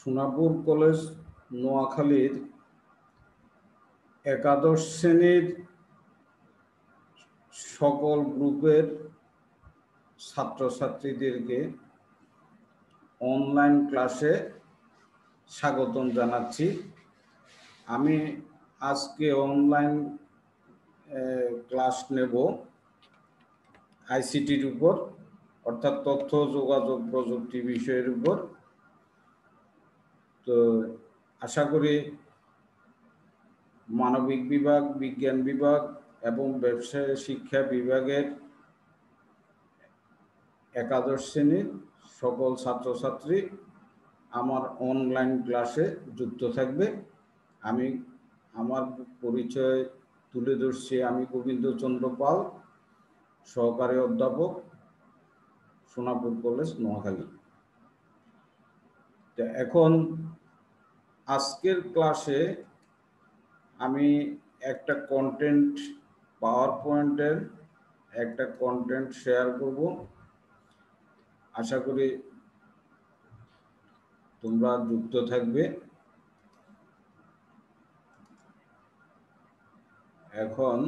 Sonapur college নোয়াখালীর একাদশ শ্রেণীর সকল গ্রুপের ছাত্রছাত্রীদেরকে অনলাইন ক্লাসে স্বাগতম জানাচ্ছি। আমি আজকে অনলাইন ক্লাস নেব আইসিটির উপর, অর্থাৎ তথ্য যোগাযোগ প্রযুক্তি বিষয়ের উপর। তো আশা করি মানবিক বিভাগ, বিজ্ঞান বিভাগ এবং ব্যবসায় শিক্ষা বিভাগের একাদশ শ্রেণীর সকল ছাত্রছাত্রী আমার অনলাইন ক্লাসে যুক্ত থাকবে। আমি আমার পরিচয় তুলে ধরছি। আমি গোবিন্দচন্দ্র পাল, সহকারী অধ্যাপক, সোনাপুর কলেজ নোয়াখালী। তো এখন আজকের ক্লাসে আমি একটা কন্টেন্ট, পাওয়ার পয়েন্টের একটা কন্টেন্ট শেয়ার করব। আশা করি তোমরা যুক্ত থাকবে। এখন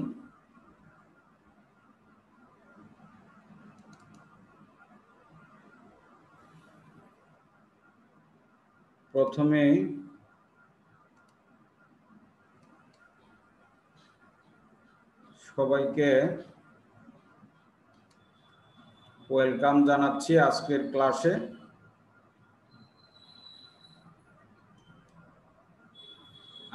প্রথমে সবাইকে ওয়েলকাম জানাচ্ছি আজকের ক্লাসে।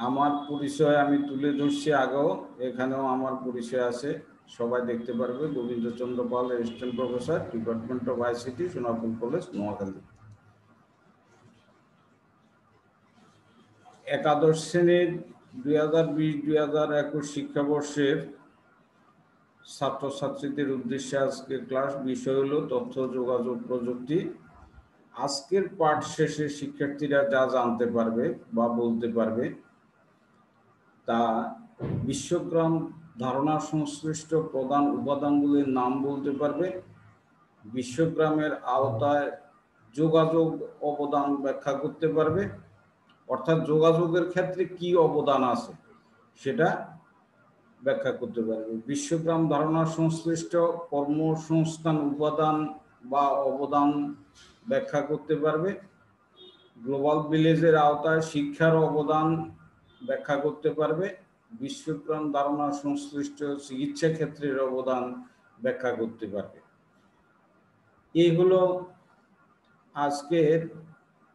আমার পরিচয় আমি তুলে ধরছি আগেও, এখানেও আমার পরিচয় আছে, সবাই দেখতে পারবে। Gobindachandra Pal, assistant professor, department of ICT, Sonapur college Noakhali. একাদশ শ্রেণীর 2020-2021 শিক্ষাবর্ষের ছাত্রছাত্রীদের উদ্দেশ্যে আজকের ক্লাস। বিষয় হলো তথ্য যোগাযোগ প্রযুক্তি। আজকের পাঠ শেষে শিক্ষার্থীরা যা জানতে পারবে বা বলতে পারবে তা বিশ্বগ্রাম ধারণা সংশ্লিষ্ট প্রধান উপাদানগুলির নাম বলতে পারবে, বিশ্বগ্রামের আওতায় যোগাযোগ অবদান ব্যাখ্যা করতে পারবে, অর্থাৎ যোগাযোগের ক্ষেত্রে কি অবদান আছে সেটা ব্যাখ্যা করতে পারবে। বিশ্বগ্রাম ধারণা সংশ্লিষ্ট কর্মসংস্থান উপাদান বা অবদান ব্যাখ্যা করতে পারবে, গ্লোবাল ভিলেজের আওতায় শিক্ষার অবদান ব্যাখ্যা করতে পারবে, বিশ্বগ্রাম ধারণা সংশ্লিষ্ট চিকিৎসা ক্ষেত্রের অবদান ব্যাখ্যা করতে পারবে। এই হলো আজকের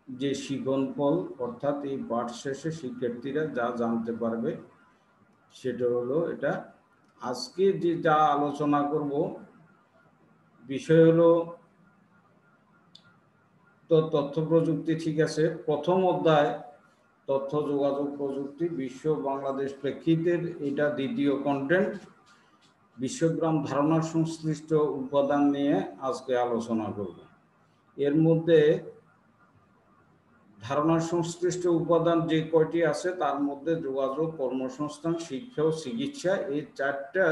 যে শিক্ষণফল, অর্থাৎ এই পাঠ শেষে শিক্ষার্থীরা যা জানতে পারবে সেটা হলো এটা। আজকে যে যা আলোচনা করব বিষয় হলো তো তথ্য প্রযুক্তি। ঠিক আছে, প্রথম অধ্যায় তথ্য যোগাযোগ প্রযুক্তি বিশ্ব বাংলাদেশ প্রেক্ষিতের, এটা দ্বিতীয় কন্টেন্ট। বিশ্বগ্রাম ধারণা সংশ্লিষ্ট উপাদান নিয়ে আজকে আলোচনা করব। এর মধ্যে ধারণা সংশ্লিষ্ট উপাদান যে কয়টি আছে তার মধ্যে যোগাযোগ, কর্মসংস্থান, শিক্ষা ও চিকিৎসা, এই চারটা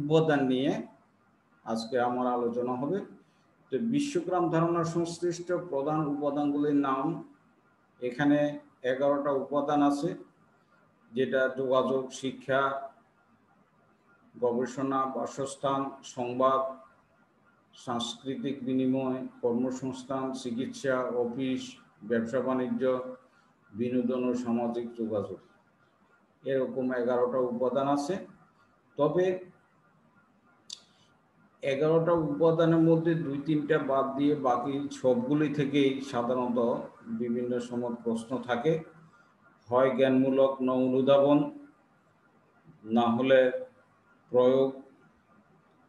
উপাদান নিয়ে আজকে আমার আলোচনা হবে। তো বিশ্বগ্রাম ধারণা সংশ্লিষ্ট প্রধান উপাদানগুলির নাম, এখানে 11টা উপাদান আছে, যেটা যোগাযোগ, শিক্ষা, গবেষণা, বাসস্থান, সংবাদ, সাংস্কৃতিক বিনিময়, কর্মসংস্থান, চিকিৎসা, অফিস, ব্যবসা বাণিজ্য, বিনোদন ও সামাজিক যোগাযোগ। এরকম 11টা উপাদান আছে। তবে 11টা উপাদানের মধ্যে 2-3টা বাদ দিয়ে বাকি সবগুলি থেকেই সাধারণত বিভিন্ন সময় প্রশ্ন থাকে, হয় জ্ঞানমূলক না অনুধাবন, না হলে প্রয়োগ,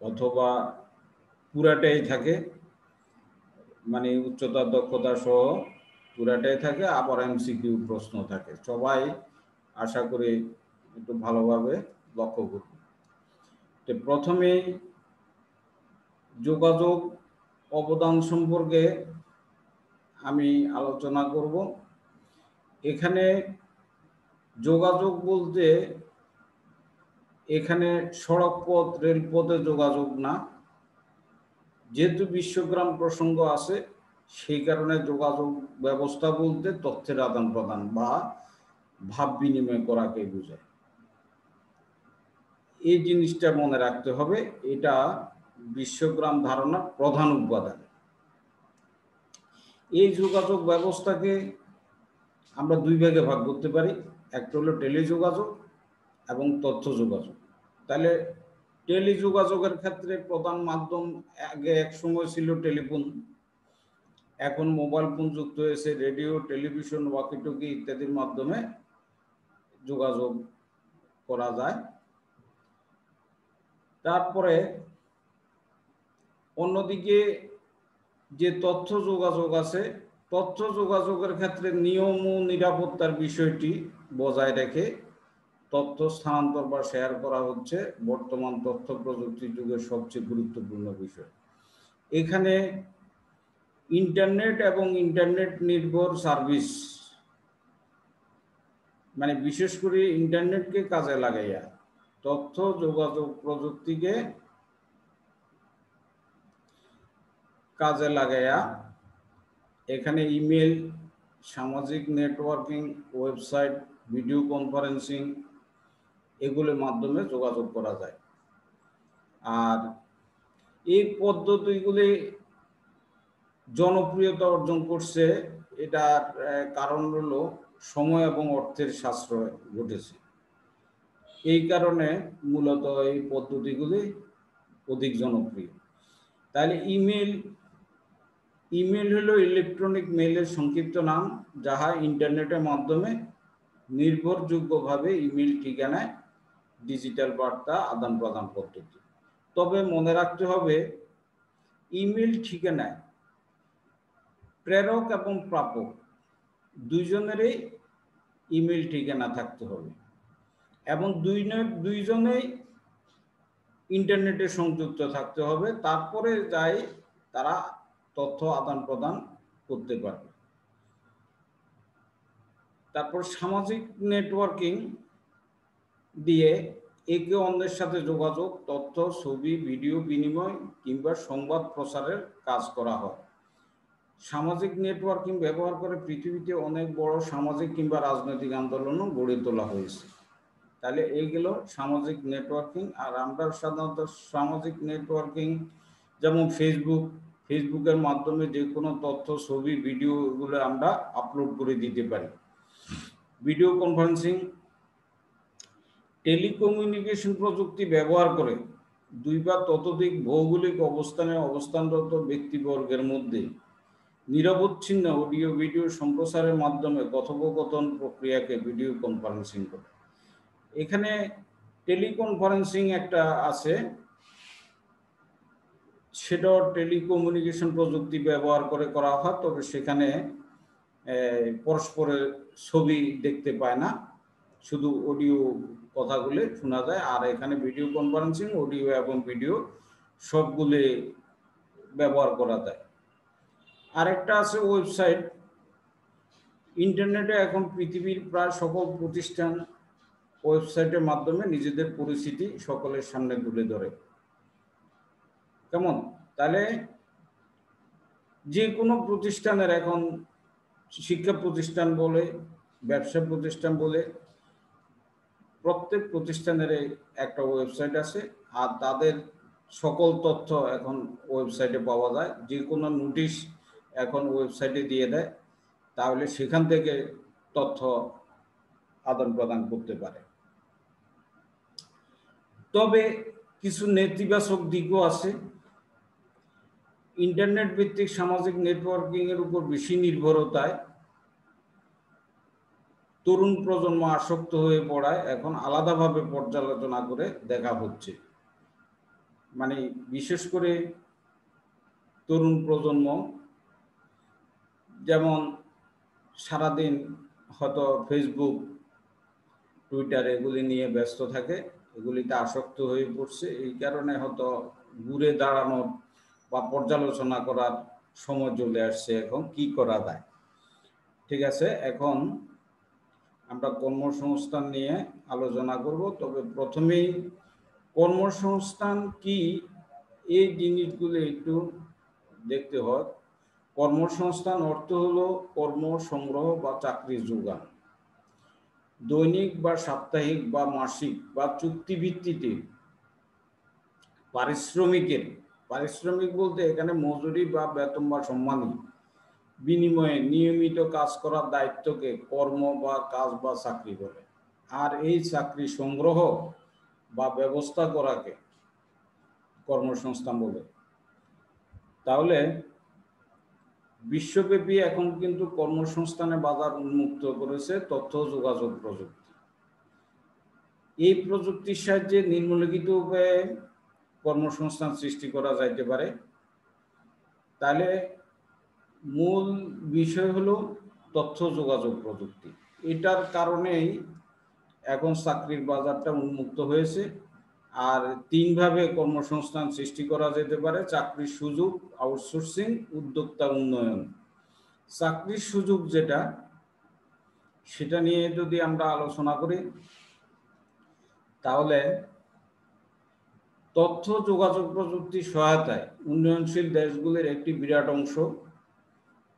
অথবা পুরাটাই থাকে, মানে উচ্চতার দক্ষতা সহ পুরাটাই থাকে, আবার এমসিকিউ প্রশ্ন থাকে। সবাই আশা করি একটু ভালোভাবে লক্ষ্য করব। তো প্রথমেই যোগাযোগ অবদান সম্পর্কে আমি আলোচনা করব। এখানে যোগাযোগ বলতে এখানে সড়ক পথ, রেলপথে যোগাযোগ না। যেহেতু বিশ্বগ্রাম প্রসঙ্গ আছে, সেই কারণে যোগাযোগ ব্যবস্থা বলতে তথ্যের আদান প্রদান বা ভাব বিনিময় করাকে বোঝায়। এই জিনিসটা মনে রাখতে হবে, এটা বিশ্বগ্রাম ধারণার প্রধান উপাদান। এই যোগাযোগ ব্যবস্থাকে আমরা দুই ভাগে ভাগ করতে পারি, একটা হলো টেলিযোগাযোগ এবং তথ্য যোগাযোগ। তাহলে টেলিযোগাযোগের ক্ষেত্রে প্রধান মাধ্যম আগে এক সময় ছিল টেলিফোন, এখন মোবাইল ফোন যুক্ত হয়েছে, রেডিও, টেলিভিশন, ওয়াকিটকি ইত্যাদির মাধ্যমে যোগাযোগ করা যায়। তারপরে অন্যদিকে যে তথ্য যোগাযোগ আছে, তথ্য যোগাযোগের ক্ষেত্রে নিয়ম ও নিরাপত্তার বিষয়টি বজায় রেখে তথ্য স্থানান্তর বা শেয়ার করা হচ্ছে বর্তমান তথ্য প্রযুক্তি যুগের সবচেয়ে গুরুত্বপূর্ণ বিষয়। এখানে ইন্টারনেট এবং ইন্টারনেট নির্ভর সার্ভিস, মানে বিশেষ করে ইন্টারনেটকে কাজে লাগাইয়া তথ্য যোগাযোগ প্রযুক্তিকে কাজে লাগাইয়া এখানে ইমেল, সামাজিক নেটওয়ার্কিং, ওয়েবসাইট, ভিডিও কনফারেন্সিং এগুলোর মাধ্যমে যোগাযোগ করা যায়। আর এই পদ্ধতিগুলি জনপ্রিয়তা অর্জন করছে, এটার কারণ হলো সময় এবং অর্থের সাশ্রয় ঘটেছে। এই কারণে মূলত এই পদ্ধতিগুলি অধিক জনপ্রিয়। তাহলে ইমেল হলো ইলেকট্রনিক মেইলের সংক্ষিপ্ত নাম, যাহা ইন্টারনেটের মাধ্যমে নির্ভরযোগ্যভাবে ইমেল ঠিকানায় ডিজিটাল বার্তা আদান প্রদান পদ্ধতি। তবে মনে রাখতে হবে, ইমেল ঠিকানায় প্রেরক এবং প্রাপক দুইজনেরই ইমেল ঠিকানা থাকতে হবে এবং দুইজনেই ইন্টারনেটে সংযুক্ত থাকতে হবে, তারপরে যাই তারা তথ্য আদান প্রদান করতে পারবে। তারপর সামাজিক নেটওয়ার্কিং দিয়ে একে অন্যের সাথে যোগাযোগ, তথ্য, ছবি, ভিডিও বিনিময় কিংবা সংবাদ প্রচারের কাজ করা হয়। সামাজিক নেটওয়ার্কিং ব্যবহার করে পৃথিবীতে অনেক বড় সামাজিক কিংবা রাজনৈতিক আন্দোলনও গড়ে তোলা হয়েছে। তাহলে এইগুলো সামাজিক নেটওয়ার্কিং। আর আমরা সাধারণত সামাজিক নেটওয়ার্কিং যেমন ফেসবুকের মাধ্যমে যে কোনো তথ্য, ছবি, ভিডিও এগুলো আমরা আপলোড করে দিতে পারি। ভিডিও কনফারেন্সিং, টেলিকমিউনিকেশন প্রযুক্তি ব্যবহার করে দুই বা ততোধিক ভৌগোলিক অবস্থানে অবস্থানরত ব্যক্তিবর্গের মধ্যে নিরবচ্ছিন্ন অডিও ভিডিও সম্প্রসারের মাধ্যমে কথোপকথন প্রক্রিয়াকে ভিডিও কনফারেন্সিং করে। এখানে টেলিকনফারেন্সিং একটা আছে, সেটাও টেলিকমিউনিকেশন প্রযুক্তি ব্যবহার করে করা হয়, তবে সেখানে পরস্পরের ছবি দেখতে পায় না, শুধু অডিও কথাগুলি শোনা যায়। আর এখানে ভিডিও কনফারেন্সিং অডিও এবং ভিডিও সবগুলি ব্যবহার করা যায়। আরেকটা আছে ওয়েবসাইট। ইন্টারনেটে এখন পৃথিবীর প্রায় সকল প্রতিষ্ঠান ওয়েবসাইটের মাধ্যমে নিজেদের পরিচিতি সকলের সামনে তুলে ধরে। কেমন? তাহলে যে কোনো প্রতিষ্ঠানের, এখন শিক্ষা প্রতিষ্ঠান বলে, ব্যবসা প্রতিষ্ঠান বলে, প্রত্যেক প্রতিষ্ঠানের একটা ওয়েবসাইট আছে, আর তাদের সকল তথ্য এখন ওয়েবসাইটে পাওয়া যায়। যে কোনো নোটিশ এখন ওয়েবসাইটে দিয়ে দেয়, তাহলে সেখান থেকে তথ্য আদান প্রদান করতে পারে। তবে কিছু নেতিবাচক দিকও আছে। ইন্টারনেট ভিত্তিক সামাজিক নেটওয়ার্কিং এর উপর বেশি নির্ভরতায় তরুণ প্রজন্ম আসক্ত হয়ে পড়ায় এখন আলাদাভাবে পর্যালোচনা করে দেখা হচ্ছে। মানে বিশেষ করে তরুণ প্রজন্ম যেমন সারাদিন হয়তো ফেসবুক, টুইটার এগুলি নিয়ে ব্যস্ত থাকে, এগুলিতে আসক্ত হয়ে পড়ছে। এই কারণে হয়তো ঘুরে দাঁড়ানোর বা পর্যালোচনা করার সময় চলে আসছে। এখন কি করা যায়? ঠিক আছে, এখন আমরা কর্মসংস্থান নিয়ে আলোচনা করব। তবে প্রথমেই কর্মসংস্থান কি, এই জিনিসগুলো একটু দেখতে হয়। কর্মসংস্থান অর্থ হলো কর্ম সংগ্রহ বা চাকরি যোগান। দৈনিক বা সাপ্তাহিক বা মাসিক বা চুক্তি ভিত্তিতে পারিশ্রমিক বলতে এখানে মজুরি বা বেতন বা সম্মানী বিনিময়ে নিয়মিত কাজ করার দায়িত্বকে কর্ম বা কাজ বা চাকরি বলে। আর এই চাকরি সংগ্রহ বা ব্যবস্থা করাকে কর্মসংস্থান বলে। তাহলে বিশ্বব্যাপী এখন কিন্তু কর্মসংস্থানের বাজার উন্মুক্ত করেছে তথ্য যোগাযোগ প্রযুক্তি। এই প্রযুক্তির সাহায্যে নিম্নলিখিত উপায়ে কর্মসংস্থান সৃষ্টি করা যাইতে পারে। তাহলে মূল বিষয় হলো তথ্য যোগাযোগ প্রযুক্তি। এটার কারণেই এখন চাকরির বাজারটা উন্মুক্ত হয়েছে। আর তিনভাবে কর্মসংস্থান সৃষ্টি করা যেতে পারে: চাকরির সুযোগ, আউটসোর্সিং, উদ্যোক্তা উন্নয়ন। চাকরির সুযোগ যেটা, সেটা নিয়ে যদি আমরা আলোচনা করি, তাহলে তথ্য যোগাযোগ প্রযুক্তির সহায়তায় উন্নয়নশীল দেশগুলির একটি বিরাট অংশ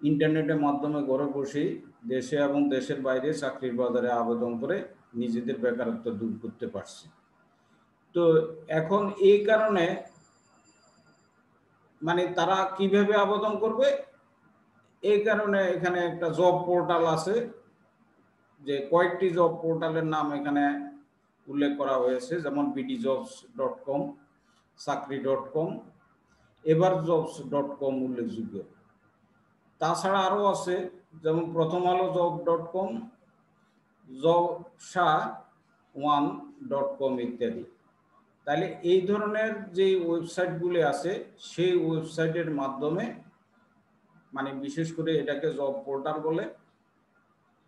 ইন্টারনেটের মাধ্যমে ঘরে বসেই দেশে এবং দেশের বাইরে চাকরির বাজারে আবেদন করে নিজেদের বেকারত্ব দূর করতে পারছে। তো এখন এই কারণে মানে তারা কিভাবে আবেদন করবে, এই কারণে এখানে একটা জব পোর্টাল আছে, যে কয়েকটি জব পোর্টালের নাম এখানে উল্লেখ করা হয়েছে, যেমন bdjobs.com, চাকরি.com, everjobs.com উল্লেখযোগ্য। তাছাড়া আরও আছে, যেমন প্রথম আলো জব.com, jobsa1.com ইত্যাদি। তাহলে এই ধরনের যে ওয়েবসাইটগুলি আছে, সেই ওয়েবসাইটের মাধ্যমে, মানে বিশেষ করে এটাকে জব পোর্টাল বলে,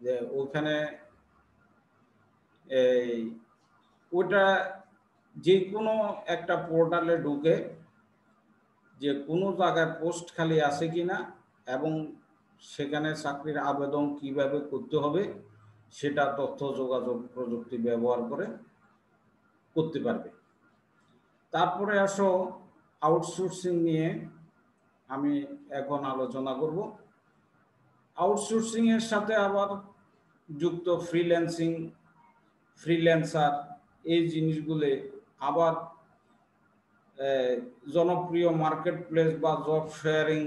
যে ওখানে ওটা যে কোনো একটা পোর্টালে ঢুকে যে কোনো জায়গায় পোস্ট খালি আছে কিনা এবং সেখানে চাকরির আবেদন কিভাবে করতে হবে সেটা তথ্য যোগাযোগ প্রযুক্তি ব্যবহার করে করতে পারবে। তারপরে আসো আউটসোর্সিং নিয়ে আমি এখন আলোচনা করব। আউটসোর্সিং এর সাথে আবার যুক্ত ফ্রিল্যান্সার, এই জিনিসগুলো আবার জনপ্রিয় মার্কেট প্লেস বা জব শেয়ারিং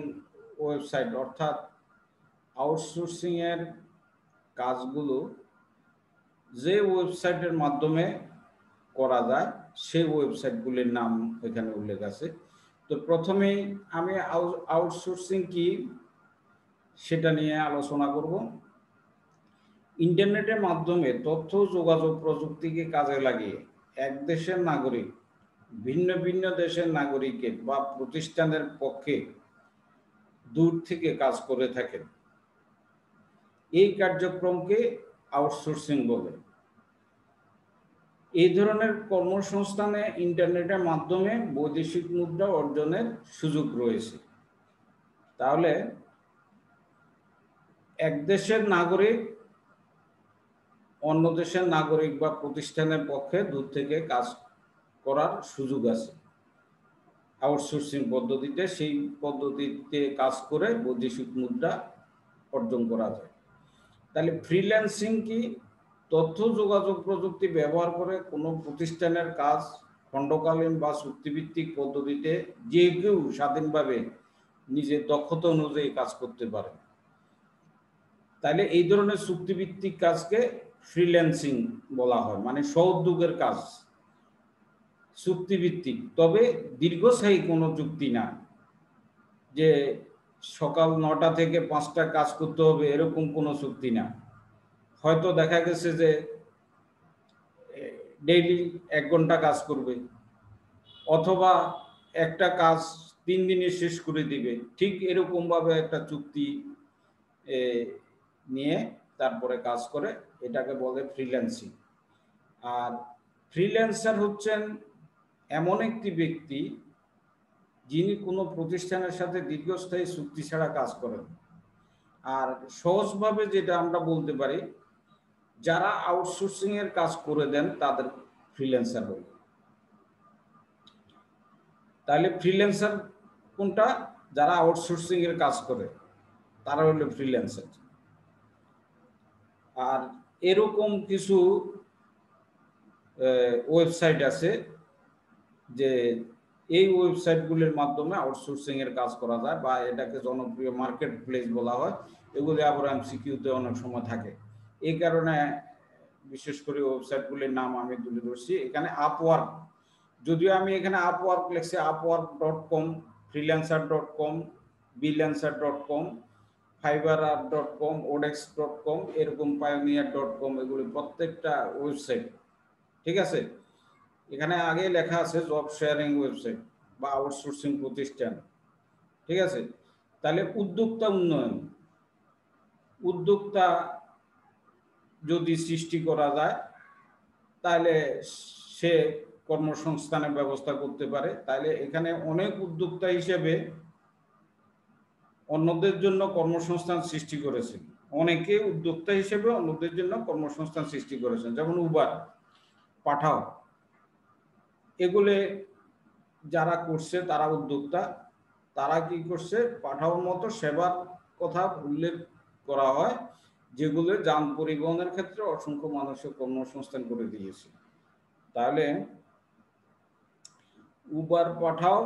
ওয়েবসাইট, অর্থাৎ আউটসোর্সিং এর কাজগুলো যে ওয়েবসাইটের মাধ্যমে করা যায় সেই ওয়েবসাইটগুলির নাম এখানে উল্লেখ আছে। তো প্রথমেই আমি আউটসোর্সিং কি সেটা নিয়ে আলোচনা করব। ইন্টারনেটের মাধ্যমে তথ্য যোগাযোগ প্রযুক্তিকে কাজে লাগিয়ে এক দেশের নাগরিক ভিন্ন ভিন্ন দেশের নাগরিকের বা প্রতিষ্ঠানের পক্ষে দূর থেকে কাজ করে থাকেন। এই কার্যক্রমকে আউটসোর্সিং বলে। এই ধরনের কর্মসংস্থানে ইন্টারনেটের মাধ্যমে বৈদেশিক মুদ্রা অর্জনের সুযোগ রয়েছে। তাহলে এক দেশের নাগরিক অন্য দেশের নাগরিক বা প্রতিষ্ঠানের পক্ষে দূর থেকে কাজ করার সুযোগ আছে আউটসোর্সিং পদ্ধতিতে। সেই পদ্ধতিতে কাজ করে বৈদেশিক মুদ্রা অর্জন করা যায়। তাহলে ফ্রিল্যান্সিং কি? তথ্য যোগাযোগ প্রযুক্তি ব্যবহার করে কোনো প্রতিষ্ঠানের কাজ খণ্ডকালীন বা চুক্তিভিত্তিক পদ্ধতিতে যে কেউ স্বাধীনভাবে নিজের দক্ষতা অনুযায়ী কাজ করতে পারে। তাহলে এই ধরনের চুক্তিভিত্তিক কাজকে ফ্রিল্যান্সিং বলা হয়, মানে স্ব-উদ্যোগের কাজ, চুক্তিভিত্তিক, তবে দীর্ঘস্থায়ী কোনো চুক্তি না, যে সকাল 9টা থেকে 5টা কাজ করতে হবে এরকম কোনো চুক্তি না। হয়তো দেখা গেছে যে ডেইলি 1 ঘন্টা কাজ করবে, অথবা একটা কাজ 3 দিনে শেষ করে দিবে, ঠিক এরকম ভাবে একটা চুক্তি নিয়ে তারপরে কাজ করে, এটাকে বলে ফ্রিল্যান্সিং। আর ফ্রিল্যান্সার হচ্ছেন এমন একটি ব্যক্তি যিনি কোনো প্রতিষ্ঠানের সাথে দীর্ঘস্থায়ী চুক্তি ছাড়া কাজ করেন। আর সহজভাবে যেটা আমরা বলতে পারি, যারা আউটসোর্সিং এর কাজ করে দেন তাদের ফ্রিল্যান্সার বলে। তাহলে ফ্রিল্যান্সার কোনটা? যারা আউটসোর্সিং এর কাজ করে। তারা হলো ফ্রিল্যান্সার। আর এরকম কিছু ওয়েবসাইট আছে যে এই ওয়েবসাইটগুলির মাধ্যমে আউটসোর্সিং এর কাজ করা যায়, বা এটাকে জনপ্রিয় মার্কেট প্লেস বলা হয়। এগুলি আবার এমসিকিউতে অনেক সময় থাকে। এই কারণে বিশেষ করে ওয়েবসাইটগুলির নাম আমি তুলে ধরছি। এখানে আপওয়ার্ক, যদিও আমি এখানে আপওয়ার্ক লিখছি, আপওয়ার্ক.com, freelancer.com, freelancer.com, fiverr.com, odex.com, এরকম pioneer.com, এগুলি প্রত্যেকটা ওয়েবসাইট। ঠিক আছে, এখানে আগে লেখা আছে জব শেয়ারিং ওয়েবসাইট বা আউটসোর্সিং প্রতিষ্ঠান। ঠিক আছে, তাহলে উদ্যোক্তা উন্নয়ন, উদ্যোক্তা যদি সৃষ্টি করা যায় তাহলে সে কর্মসংস্থানের ব্যবস্থা করতে পারে। তাহলে এখানে অনেক উদ্যোক্তা হিসেবে অন্যদের জন্য কর্মসংস্থান সৃষ্টি করেছেন, অনেকে উদ্যোক্তা হিসেবে অন্যদের জন্য কর্মসংস্থান সৃষ্টি করেছেন, যেমন উবার, পাঠাও, এগুলো যারা করছে তারা উদ্যোক্তা। তারা কি করছে, পাঠাওর মতো সেবার কথা উল্লেখ করা হয়, যেগুলো যান পরিবহনের ক্ষেত্রে অসংখ্য মানুষের কর্মসংস্থান করে দিয়েছে। তাহলে উবার, পাঠাও,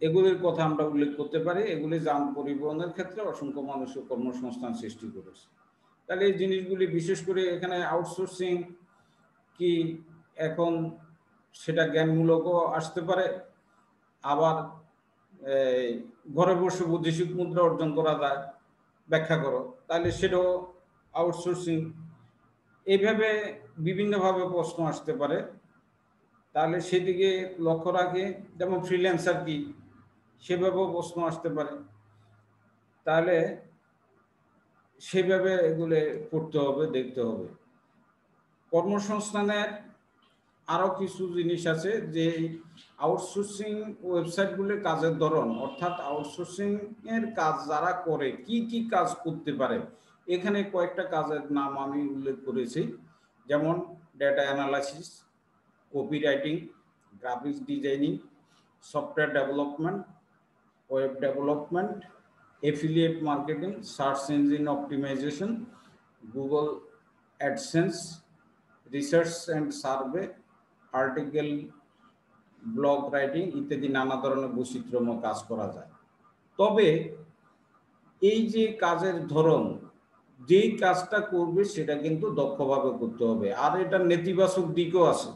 এগুলির কথা আমরা উল্লেখ করতে পারি। এগুলি যান পরিবহনের ক্ষেত্রে অসংখ্য মানুষের কর্মসংস্থান সৃষ্টি করেছে। তাহলে এই জিনিসগুলি বিশেষ করে এখানে আউটসোর্সিং কি এখন সেটা জ্ঞানমূলকও আসতে পারে, আবার ঘরে বসে বৈদেশিক মুদ্রা অর্জন করা যায়, ব্যাখ্যা করো, তাহলে সেটাও আউটসোর্সিং। এইভাবে বিভিন্নভাবে প্রশ্ন আসতে পারে, তাহলে সেদিকে লক্ষ্য রাখে। যেমন ফ্রিল্যান্সার কি, সেভাবেও প্রশ্ন আসতে পারে। তাহলে সেভাবে এগুলো পড়তে হবে, দেখতে হবে। কর্মসংস্থানের আরো কিছু জিনিস আছে, যে আউটসোর্সিং ওয়েবসাইটগুলির কাজের ধরন, অর্থাৎ আউটসোর্সিং এর কাজ যারা করে কি কি কাজ করতে পারে, এখানে কয়েকটা কাজের নাম আমি উল্লেখ করেছি। যেমন data analysis, copywriting, graphics designing, software development, web development, affiliate marketing, search engine optimisation, Google AdSense, research and survey, article, blog writing ইত্যাদি নানা ধরনের বৈচিত্র্যময় কাজ করা যায়। তবে এই যে কাজের ধরন, যেই কাজটা করবে সেটা কিন্তু দক্ষভাবে করতে হবে। আর এটা নেতিবাচক দিকও আছে।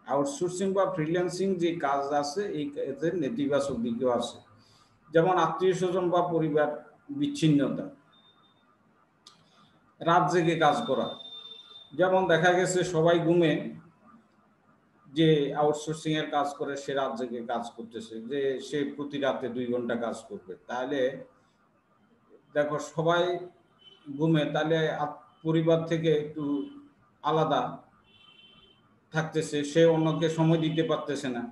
আউটসোর্সিং বা ফ্রিল্যান্সিং যে কাজ আছে, এই কাজের নেতিবাচক দিকও আছে। যেমন আত্মীয় স্বজন বা পরিবার বিচ্ছিন্নতা, রাত জেগে কাজ করা। যেমন দেখা গেছে সবাই ঘুমে, যে আউটসোর্সিং এর কাজ করে সে রাত জেগে কাজ করতেছে, যে সে প্রতি রাতে 2 ঘন্টা কাজ করবে। তাহলে দেখো সবাই ঘুমে, তাহলে পরিবার থেকে একটু আলাদা থাকতেছে, সে অন্যকে সময় দিতে পারতেছে না।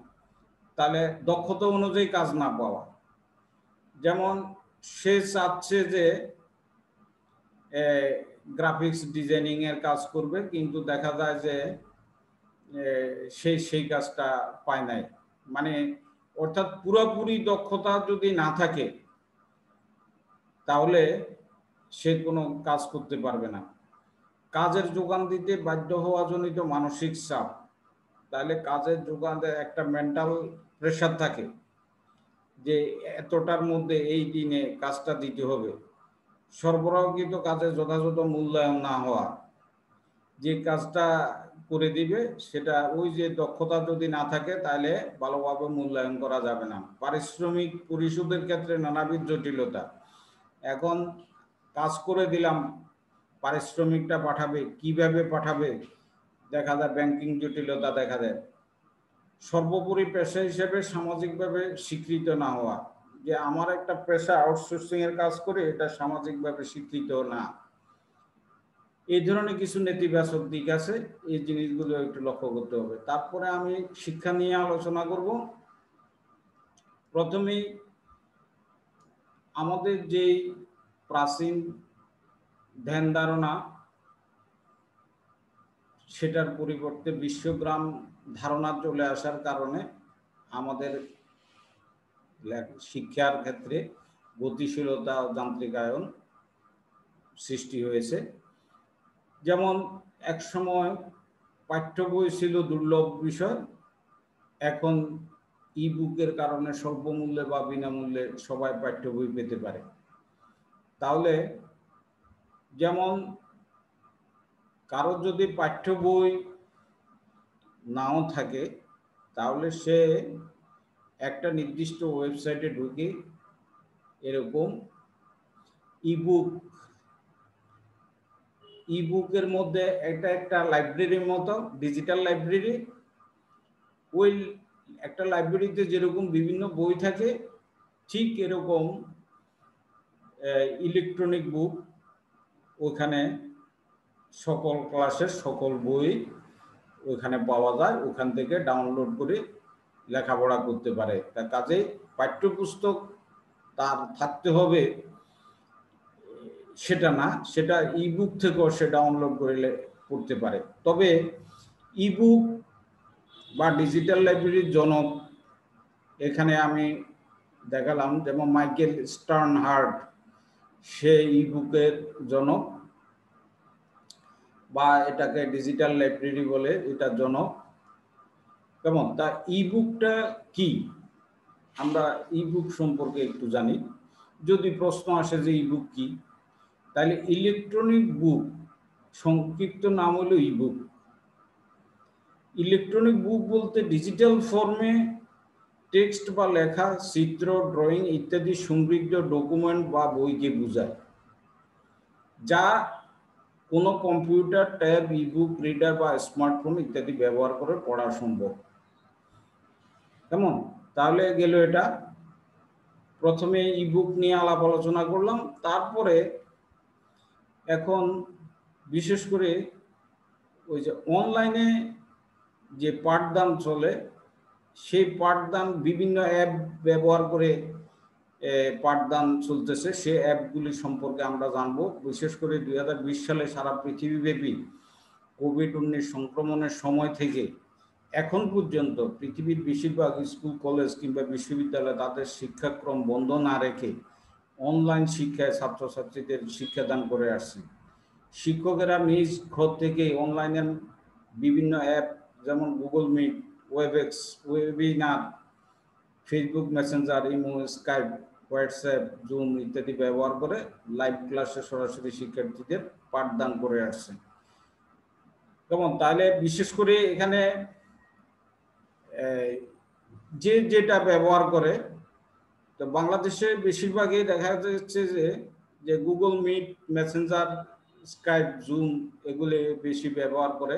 তাহলে দক্ষতা অনুযায়ী কাজ না পাওয়া। যেমন সে চাচ্ছে যে গ্রাফিক্স ডিজাইনিং এর কাজ করবে, কিন্তু দেখা যায় যে সেই কাজটা পায় নাই। মানে অর্থাৎ পুরোপুরি দক্ষতা যদি না থাকে তাহলে সে কোনো কাজ করতে পারবে না। কাজের যোগান দিতে বাধ্য হওয়া জনিত মানসিক চাপ, তাহলে কাজের যোগানে একটা মেন্টাল প্রেশার থাকে যে এতটার মধ্যে এই দিনে কাজটা দিতে হবে। সরবরাহকৃত কাজের যথাযথ মূল্যায়ন না হওয়া, যে কাজটা করে দিবে সেটা ওই যে দক্ষতা যদি না থাকে তাহলে ভালোভাবে মূল্যায়ন করা যাবে না। পারিশ্রমিক পরিশোধের ক্ষেত্রে নানাবিধ জটিলতা। এখন কাজ করে দিলাম, পারিশ্রমিকটা পাঠাবে কিভাবে পাঠাবে, দেখা যায় ব্যাংকিং জটিলতা দেখা দেয়। সর্বোপরি পেশা হিসেবে সামাজিকভাবে স্বীকৃত না হওয়া, যে আমার একটা পেশা আউটসোর্সিং এর কাজ করে, এটা সামাজিকভাবে স্বীকৃত না। এই ধরনের কিছু নেতিবাচক দিক আছে, এই জিনিসগুলো একটু লক্ষ্য করতে হবে। তারপরে আমি শিক্ষা নিয়ে আলোচনা করব। প্রথমেই আমাদের যেই প্রাচীন ধ্যান ধারণা, সেটার পরিবর্তে বিশ্বগ্রাম ধারণা চলে আসার কারণে আমাদের শিক্ষার ক্ষেত্রে গতিশীলতা ও যান্ত্রিকায়ন সৃষ্টি হয়েছে। যেমন এক সময় পাঠ্য বই ছিল দুর্লভ বিষয়, এখন ই-বুকের কারণে স্বল্প মূল্যে বা বিনামূল্যে সবাই পাঠ্য বই পেতে পারে। তাহলে যেমন কারোর যদি পাঠ্য বই নাও থাকে, তাহলে সে একটা নির্দিষ্ট ওয়েবসাইটে ঢুকে এরকম ইবুকের মধ্যে এটা একটা লাইব্রেরির মতো, ডিজিটাল লাইব্রেরি। ওই একটা লাইব্রেরিতে যেরকম বিভিন্ন বই থাকে, ঠিক এরকম ইলেকট্রনিক বুক, ওখানে সকল ক্লাসের সকল বই ওখানে পাওয়া যায়, ওখান থেকে ডাউনলোড করে লেখাপড়া করতে পারে। তার কাজে পাঠ্যপুস্তক তার থাকতে হবে সেটা না, সেটা ইবুক থেকেও সে ডাউনলোড করে পড়তে পারে। তবে ইবুক বা ডিজিটাল লাইব্রেরির জনক এখানে আমি দেখালাম, যেমন মাইকেল স্টার্নহার্ট, সে ইবুকের জনক, বা এটাকে ডিজিটাল লাইব্রেরি বলে, এটা জনক। কেমন? তা ইবুকটা কি, আমরা ইবুক সম্পর্কে একটু জানি। যদি প্রশ্ন আসে যে ইবুক কি, তাহলে ইলেকট্রনিক বুক সংক্ষিপ্ত নাম হলো ইবুক। ইলেকট্রনিক বুক বলতে ডিজিটাল ফর্মে টেক্সট বা লেখা, চিত্র, ড্রয়িং ইত্যাদি সমৃদ্ধ ডকুমেন্ট বা বইকে বোঝায়, যা কোনো কম্পিউটার, ট্যাব, ইবুক রিডার বা স্মার্টফোন ইত্যাদি ব্যবহার করে পড়া সম্ভব। কেমন? তাহলে গেল এটা। প্রথমে ইবুক নিয়ে আলাপ আলোচনা করলাম, তারপরে এখন বিশেষ করে ওই যে অনলাইনে যে পাঠদান চলে, সেই পাঠদান বিভিন্ন অ্যাপ ব্যবহার করে পাঠদান চলতেছে, সে অ্যাপগুলি সম্পর্কে আমরা জানবো। বিশেষ করে 2020 সালে সারা পৃথিবীব্যাপী কোভিড-19 সংক্রমণের সময় থেকে এখন পর্যন্ত পৃথিবীর বেশিরভাগ স্কুল, কলেজ কিংবা বিশ্ববিদ্যালয় তাদের শিক্ষাক্রম বন্ধ না রেখে অনলাইন শিক্ষায় ছাত্রছাত্রীদের শিক্ষাদান করে আসছে। শিক্ষকেরা নিজ ঘর থেকে অনলাইনের বিভিন্ন অ্যাপ, যেমন Google Meet, Webex, webinar, Facebook Messenger, Imo, Skype, WhatsApp, Zoom ইত্যাদি ব্যবহার করে লাইভ ক্লাসে সরাসরি শিক্ষার্থীদের পাঠদান করে আসছে। কেমন? তাহলে বিশেষ করে এখানে যে যেটা ব্যবহার করে, তো বাংলাদেশে বেশিরভাগই দেখা যাচ্ছে যে Google Meet, Messenger, Skype, Zoom এগুলি বেশি ব্যবহার করে।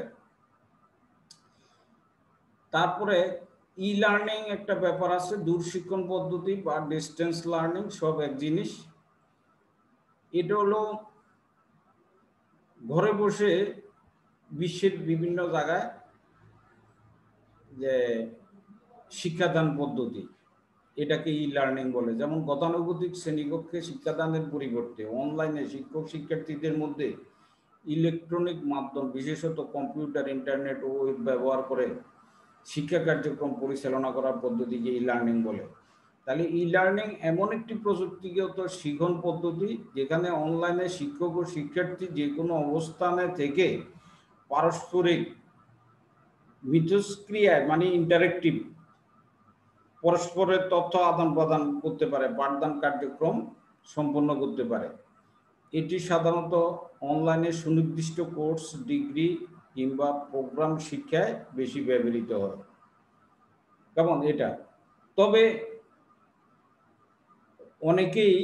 তারপরে ই লার্নিং একটা ব্যাপার আছে, দূরশিক্ষণ পদ্ধতি বা ডিস্টেন্স লার্নিং, সব এক জিনিস। এটা হলো ঘরে বসে বিশ্বের বিভিন্ন জায়গায় যে শিক্ষাদান পদ্ধতি, এটাকে ই লার্নিং বলে। যেমন গতানুগতিক শ্রেণীকক্ষে শিক্ষাদানের পরিবর্তে অনলাইনে শিক্ষক শিক্ষার্থীদের মধ্যে ইলেকট্রনিক মাধ্যম, বিশেষত কম্পিউটার, ইন্টারনেট ও ওয়েব ব্যবহার করে শিক্ষা কার্যক্রম পরিচালনা করার পদ্ধতিকে ই লার্নিং বলে। তাহলে ই লার্নিং এমন একটি প্রযুক্তিগত শিখন পদ্ধতি যেখানে অনলাইনে শিক্ষক ও শিক্ষার্থী যে কোনো অবস্থানে থেকে পারস্পরিক মিথস্ক্রিয়ায়, মানে ইন্টারেক্টিভ, পরস্পরের তথ্য আদান প্রদান করতে পারে, পাঠদান কার্যক্রম সম্পন্ন করতে পারে। এটি সাধারণত অনলাইনে সুনির্দিষ্ট কোর্স, ডিগ্রি কিংবা প্রোগ্রাম শিক্ষায় বেশি ব্যবহৃত হয়। কেমন? এটা তবে অনেকেই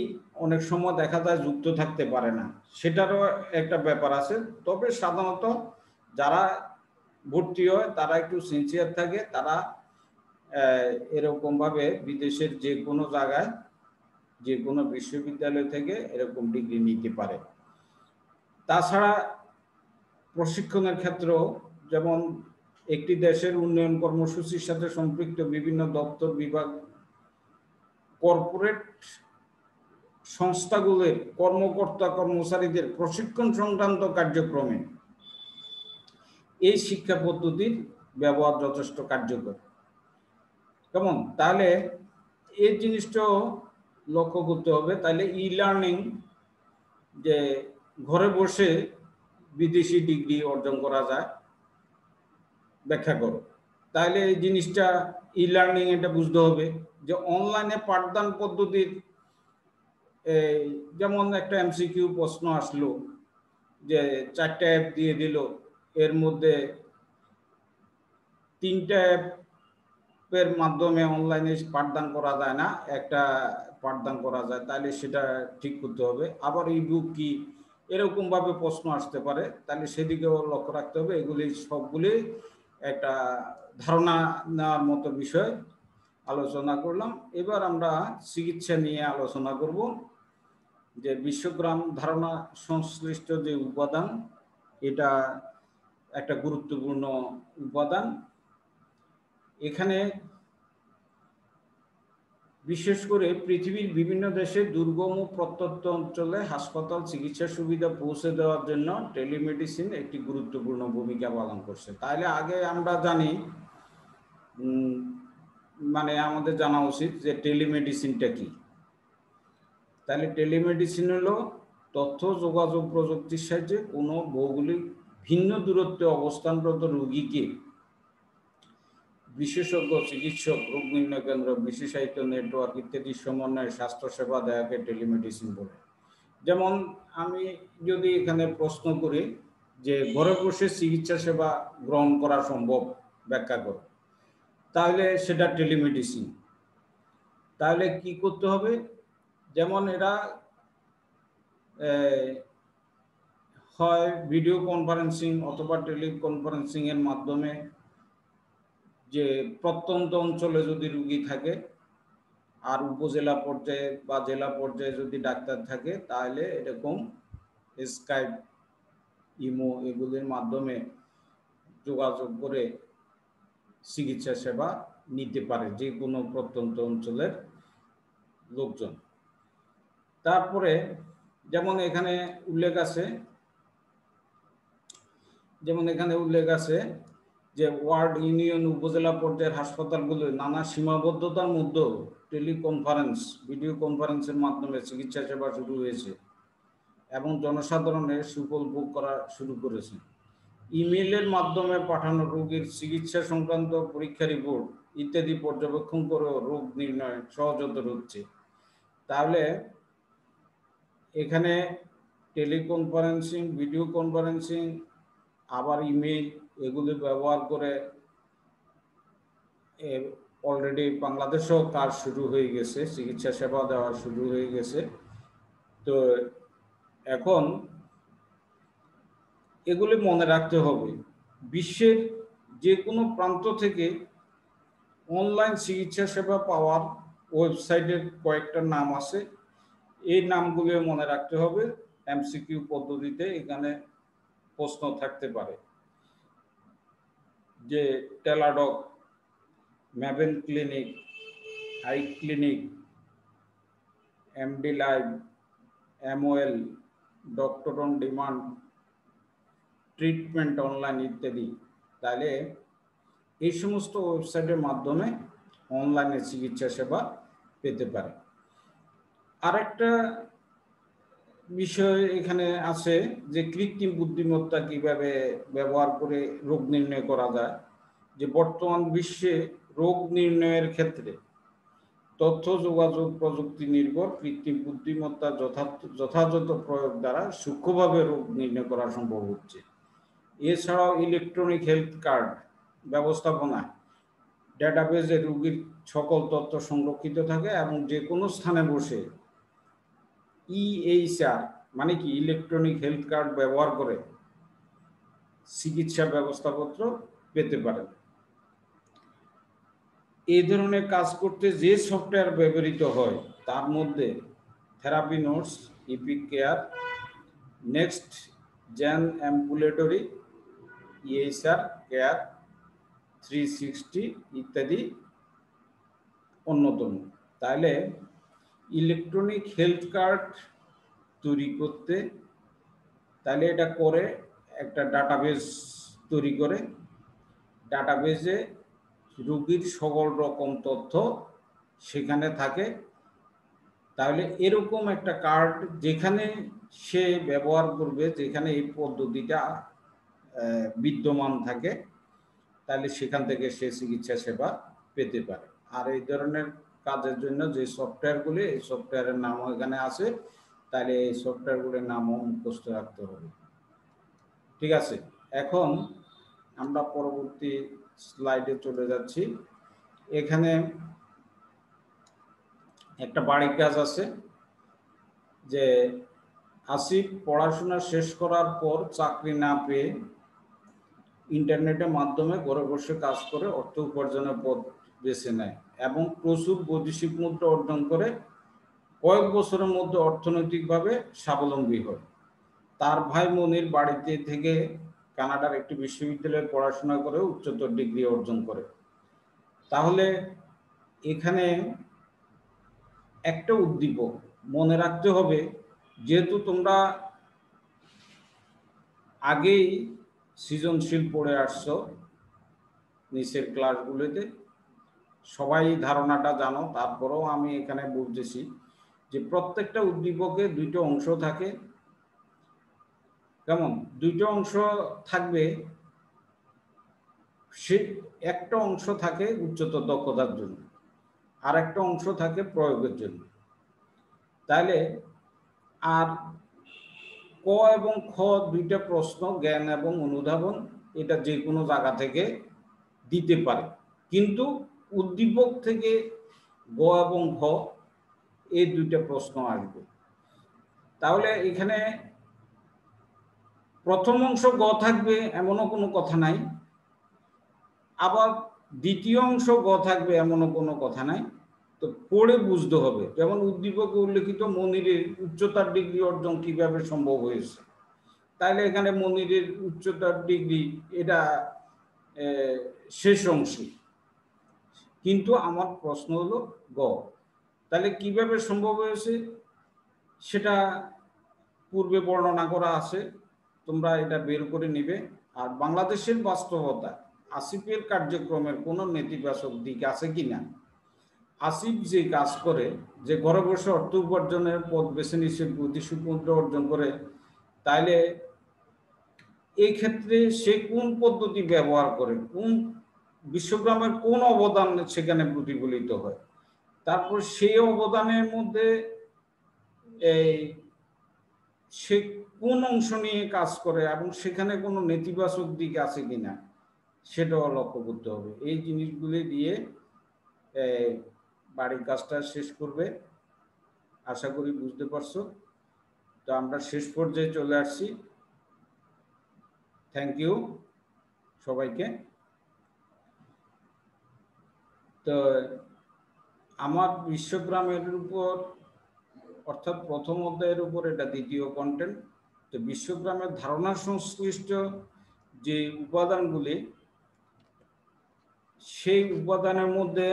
অনেক সময় দেখা যায় যুক্ত থাকতে পারে না, সেটারও একটা ব্যাপার আছে। তবে সাধারণত যারা ভর্তি হয় তারা একটু সিনসিয়ার থাকে, তারা এরকমভাবে বিদেশের যে কোনো জায়গায়, যে কোনো বিশ্ববিদ্যালয় থেকে এরকম ডিগ্রি নিতে পারে। তাছাড়া প্রশিক্ষণের ক্ষেত্রেও, যেমন একটি দেশের উন্নয়ন কর্মসূচির সাথে সম্পৃক্ত বিভিন্ন দপ্তর, বিভাগ, কর্পোরেট সংস্থাগুলোর কর্মকর্তা কর্মচারীদের প্রশিক্ষণ সংক্রান্ত কার্যক্রমে এই শিক্ষা পদ্ধতির ব্যবহার যথেষ্ট কার্যকর। কেমন? তাহলে এই জিনিসটাও লক্ষ্য করতে হবে। তাহলে ই লার্নিং, যে ঘরে বসে বিদেশি ডিগ্রি অর্জন করা যায়, ব্যাখ্যা করো। তাহলে এই জিনিসটা ই লার্নিং এটা বুঝতে হবে যে অনলাইনে পাঠদান পদ্ধতির যেমন একটা এমসিকিউ প্রশ্ন আসলো যে 4টা অ্যাপ দিয়ে দিল, এর মধ্যে 3টা অ্যাপের মাধ্যমে অনলাইনে পাঠদান করা যায় না, একটা পাঠদান করা যায়, তাহলে সেটা ঠিক করতে হবে। আবার ইবুক কি, এরকমভাবে প্রশ্ন আসতে পারে, তাহলে সেদিকেও লক্ষ্য রাখতে হবে। এগুলি সবগুলি একটা ধারণা নেওয়ার মতো বিষয় আলোচনা করলাম। এবার আমরা চিকিৎসা নিয়ে আলোচনা করব, যে বিশ্বগ্রাম ধারণা সংশ্লিষ্ট যে উপাদান, এটা একটা গুরুত্বপূর্ণ উপাদান। এখানে বিশেষ করে পৃথিবীর বিভিন্ন দেশে দুর্গম ও প্রত্যন্ত অঞ্চলে হাসপাতাল চিকিৎসা সুবিধা পৌঁছে দেওয়ার জন্য টেলিমেডিসিন একটি গুরুত্বপূর্ণ ভূমিকা পালন করছে। তাহলে আগে আমরা জানি, মানে আমাদের জানা উচিত যে টেলিমেডিসিনটা কি। তাহলে টেলিমেডিসিন হলো তথ্য যোগাযোগ প্রযুক্তির সাহায্যে কোনো ভৌগোলিক ভিন্ন দূরত্বে অবস্থানরত রোগীকে বিশেষজ্ঞ চিকিৎসক, রোগ নির্ণয় কেন্দ্র, বিশেষায়িত নেটওয়ার্ক ইত্যাদি সমন্বয়ে স্বাস্থ্যসেবা দেওয়াকে টেলিমেডিসিন বলে। যেমন আমি যদি এখানে প্রশ্ন করি যে ঘরে বসে চিকিৎসা সেবা গ্রহণ করা সম্ভব, ব্যাখ্যা করো, তাহলে সেটা টেলিমেডিসিন। তাহলে কি করতে হবে? যেমন এরা হয় ভিডিও কনফারেন্সিং অথবা টেলিকনফারেন্সিং এর মাধ্যমে, যে প্রত্যন্ত অঞ্চলে যদি রোগী থাকে আর উপজেলা পর্যায়ে বা জেলা পর্যায়ে যদি ডাক্তার থাকে, তাহলে এরকম স্কাইপ, ইমো এগুলির মাধ্যমে যোগাযোগ করে চিকিৎসা সেবা নিতে পারে যে কোনো প্রত্যন্ত অঞ্চলের লোকজন। তারপরে যেমন এখানে উল্লেখ আছে যে ওয়ার্ড, ইউনিয়ন, উপজেলা পর্যায়ের হাসপাতালগুলো নানা সীমাবদ্ধতার মধ্যেও টেলিকনফারেন্স, ভিডিও কনফারেন্সের মাধ্যমে চিকিৎসা সেবা শুরু হয়েছে এবং জনসাধারণের সুফল ভোগ করা শুরু করেছে। ইমেইলের মাধ্যমে পাঠানো রোগীর চিকিৎসা সংক্রান্ত পরীক্ষা রিপোর্ট ইত্যাদি পর্যবেক্ষণ করেও রোগ নির্ণয় সহজতর হচ্ছে। তাহলে এখানে টেলিকনফারেন্সিং, ভিডিও কনফারেন্সিং, আবার ইমেইল, এগুলি ব্যবহার করে অলরেডি বাংলাদেশেও কাজ শুরু হয়ে গেছে, চিকিৎসা সেবা দেওয়া শুরু হয়ে গেছে। তো এখন এগুলি মনে রাখতে হবে, বিশ্বের যে কোনো প্রান্ত থেকে অনলাইন চিকিৎসা সেবা পাওয়ার ওয়েবসাইটের কয়েকটা নাম আছে। এই নামগুলো মনে রাখতে হবে। এমসিকিউ পদ্ধতিতে এখানে প্রশ্ন থাকতে পারে, যে Teladoc, Maven Clinic, iClinic, MD Live, MOL, Doctor On Demand, treatment online ইত্যাদি। তাহলে এই সমস্ত ওয়েবসাইটের মাধ্যমে অনলাইনে চিকিৎসা সেবা পেতে পারে। আরেকটা বিষয় এখানে আছে যে কৃত্রিম বুদ্ধিমত্তা কিভাবে ব্যবহার করে রোগ নির্ণয় করা যায়। যে বর্তমান বিশ্বে রোগ নির্ণয়ের ক্ষেত্রে তথ্য যোগাযোগ প্রযুক্তি নির্ভর কৃত্রিম বুদ্ধিমত্তা যথাযথ প্রয়োগ দ্বারা সূক্ষ্মভাবে রোগ নির্ণয় করা সম্ভব হচ্ছে। এছাড়াও ইলেকট্রনিক হেলথ কার্ড ব্যবস্থাপনায় ডেটাবেজে রোগীর সকল তথ্য সংরক্ষিত থাকে এবং যে কোনো স্থানে বসে EHR মানে কি, ইলেকট্রনিক হেলথ কার্ড ব্যবহার করে চিকিৎসা ব্যবস্থাপত্র পেতে পারেন। এই ধরনের কাজ করতে যে সফটওয়্যার ব্যবহৃত হয় তার মধ্যে TherapyNotes, EpicCare, NextGen ambulatory, EHR Care 360 ইত্যাদি অন্যতম। তাহলে ইলেকট্রনিক হেলথ কার্ড তৈরি করতে, তাহলে এটা করে একটা ডাটাবেজ তৈরি করে, ডাটাবেজে রোগীর সকল রকম তথ্য সেখানে থাকে। তাহলে এরকম একটা কার্ড যেখানে সে ব্যবহার করবে, যেখানে এই পদ্ধতিটা বিদ্যমান থাকে, তাহলে সেখান থেকে সে চিকিৎসা সেবা পেতে পারে। আর এই ধরনের কাজের জন্য যে সফটওয়্যারগুলি, এই সফটওয়্যারের নামও এখানে আছে, তাহলে এই সফটওয়্যারগুলির নামও মুখস্থ রাখতে হবে। ঠিক আছে, এখন আমরা পরবর্তী স্লাইডে চলে যাচ্ছি। এখানে একটা বাড়ির কাজ আছে যে আসিফ পড়াশোনা শেষ করার পর চাকরি না পেয়ে ইন্টারনেটের মাধ্যমে ঘরে বসে কাজ করে অর্থ উপার্জনের পথ বেছে নেয় এবং প্রচুর বৈদেশিক মুদ্রা অর্জন করে কয়েক বছরের মধ্যে অর্থনৈতিকভাবে স্বাবলম্বী হয়। তার ভাই মনির বাড়িতে থেকে কানাডার একটি বিশ্ববিদ্যালয়ে পড়াশোনা করে উচ্চতর ডিগ্রি অর্জন করে। তাহলে এখানে একটা উদ্দীপক মনে রাখতে হবে, যেহেতু তোমরা আগেই সৃজনশীল পড়ে আসছো নিচের ক্লাসগুলোতে, সবাই ধারণাটা জানো, তারপরেও আমি এখানে বলতেছি যে প্রত্যেকটা উদ্দীপকে দুইটা অংশ থাকে। কেমন? দুইটা অংশ থাকবে। সে একটা অংশ থাকে উচ্চতর দক্ষতার জন্য, আর একটা অংশ থাকে প্রয়োগের জন্য। তাহলে আর ক এবং খ দুইটা প্রশ্ন জ্ঞান এবং অনুধাবন, এটা যে কোনো জায়গা থেকে দিতে পারে, কিন্তু উদ্দীপক থেকে গ এবং ঘ এই দুইটা প্রশ্ন আসবে। তাহলে এখানে প্রথম অংশ গ থাকবে এমনও কোনো কথা নাই, আবার দ্বিতীয় অংশ গ থাকবে এমনও কোনো কথা নাই। তো পড়ে বুঝতে হবে। যেমন উদ্দীপকে উল্লেখিত মনিরের উচ্চতার ডিগ্রি অর্জন কিভাবে সম্ভব হয়েছে, তাহলে এখানে মনিরের উচ্চতার ডিগ্রি এটা শেষ অংশে, কিন্তু আমার প্রশ্ন হলো গ, তাহলে কিভাবে সম্ভব হয়েছে সেটা পূর্বে বর্ণনা করা আছে, তোমরা এটা বের করে নিবে। আর বাংলাদেশের বাস্তবতা, আসিফের কার্যক্রমের কোনো নেতিবাচক দিক আছে কিনা, আসিফ যে কাজ করে, যে ঘরে বসে অর্থ উপার্জনের পথ বেছে নিচ্ছে, বৈদেশিক মুদ্রা অর্জন করে, তাইলে এই ক্ষেত্রে সে কোন পদ্ধতি ব্যবহার করে, কোন বিশ্বগ্রামের কোন অবদান সেখানে প্রতিফলিত হয়, তারপর সেই অবদানের মধ্যে এই সে কোন অংশ নিয়ে কাজ করে এবং সেখানে কোনো নেতিবাচক দিক আছে কিনা সেটাও লক্ষ্য করতে হবে। এই জিনিসগুলি দিয়ে বাড়ির কাজটা শেষ করবে, আশা করি বুঝতে পারছো। তো আমরা শেষ পর্যায়ে চলে আসছি। থ্যাংক ইউ সবাইকে। তো আমার বিশ্বগ্রামের উপর, অর্থাৎ প্রথম অধ্যায়ের উপর এটা দ্বিতীয় কন্টেন্ট। তো বিশ্বগ্রামের ধারণা সংশ্লিষ্ট যে উপাদানগুলি, সেই উপাদানের মধ্যে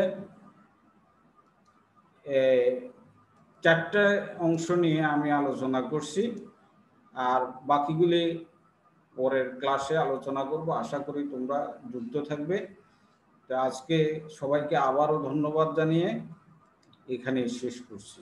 চারটে অংশ নিয়ে আমি আলোচনা করছি, আর বাকিগুলি পরের ক্লাসে আলোচনা করব। আশা করি তোমরা যুক্ত থাকবে। তো আজকে সবাইকে আবারও ধন্যবাদ জানিয়ে এখানে শেষ করছি।